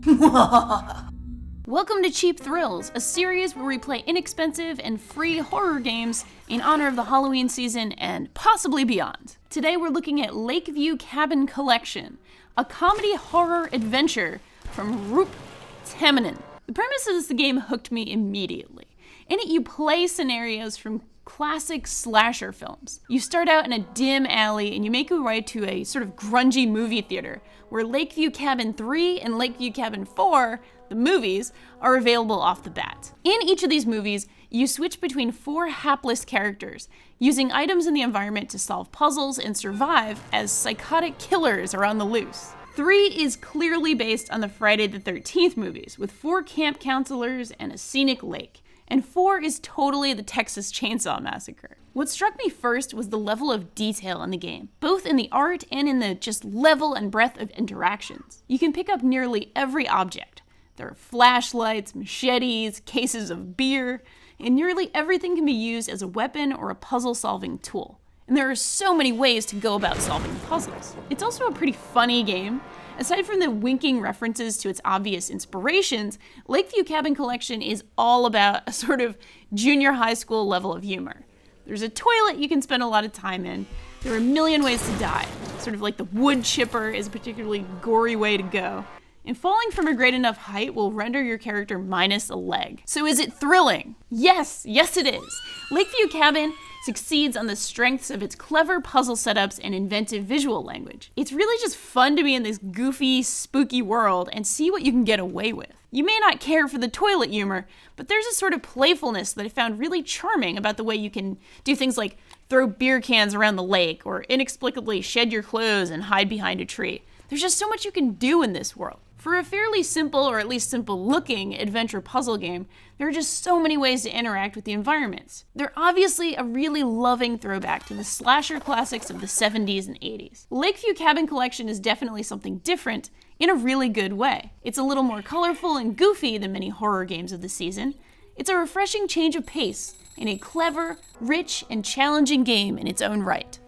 Welcome to Cheap Thrills, a series where we play inexpensive and free horror games in honor of the Halloween season and possibly beyond. Today we're looking at Lakeview Cabin Collection, a comedy horror adventure from Roop Tamanin. The premise of this game hooked me immediately. In it you play scenarios from classic slasher films. You start out in a dim alley and you make your way to a sort of grungy movie theater where Lakeview Cabin 3 and Lakeview Cabin 4, the movies, are available off the bat. In each of these movies, you switch between 4 hapless characters, using items in the environment to solve puzzles and survive as psychotic killers are on the loose. 3 is clearly based on the Friday the 13th movies, with 4 camp counselors and a scenic lake. And 4 is totally the Texas Chainsaw Massacre. What struck me first was the level of detail in the game, both in the art and in the just level and breadth of interactions. You can pick up nearly every object. There are flashlights, machetes, cases of beer, and nearly everything can be used as a weapon or a puzzle-solving tool. And there are so many ways to go about solving puzzles. It's also a pretty funny game. Aside from the winking references to its obvious inspirations, Lakeview Cabin Collection is all about a sort of junior high school level of humor. There's a toilet you can spend a lot of time in. There are a million ways to die. Sort of like the wood chipper is a particularly gory way to go. And falling from a great enough height will render your character minus a leg. So is it thrilling? Yes it is. Lakeview Cabin succeeds on the strengths of its clever puzzle setups and inventive visual language. It's really just fun to be in this goofy, spooky world and see what you can get away with. You may not care for the toilet humor, but there's a sort of playfulness that I found really charming about the way you can do things like throw beer cans around the lake or inexplicably shed your clothes and hide behind a tree. There's just so much you can do in this world. For a fairly simple, or at least simple-looking, adventure puzzle game, there are just so many ways to interact with the environments. They're obviously a really loving throwback to the slasher classics of the 70s and 80s. Lakeview Cabin Collection is definitely something different in a really good way. It's a little more colorful and goofy than many horror games of the season. It's a refreshing change of pace in a clever, rich, and challenging game in its own right.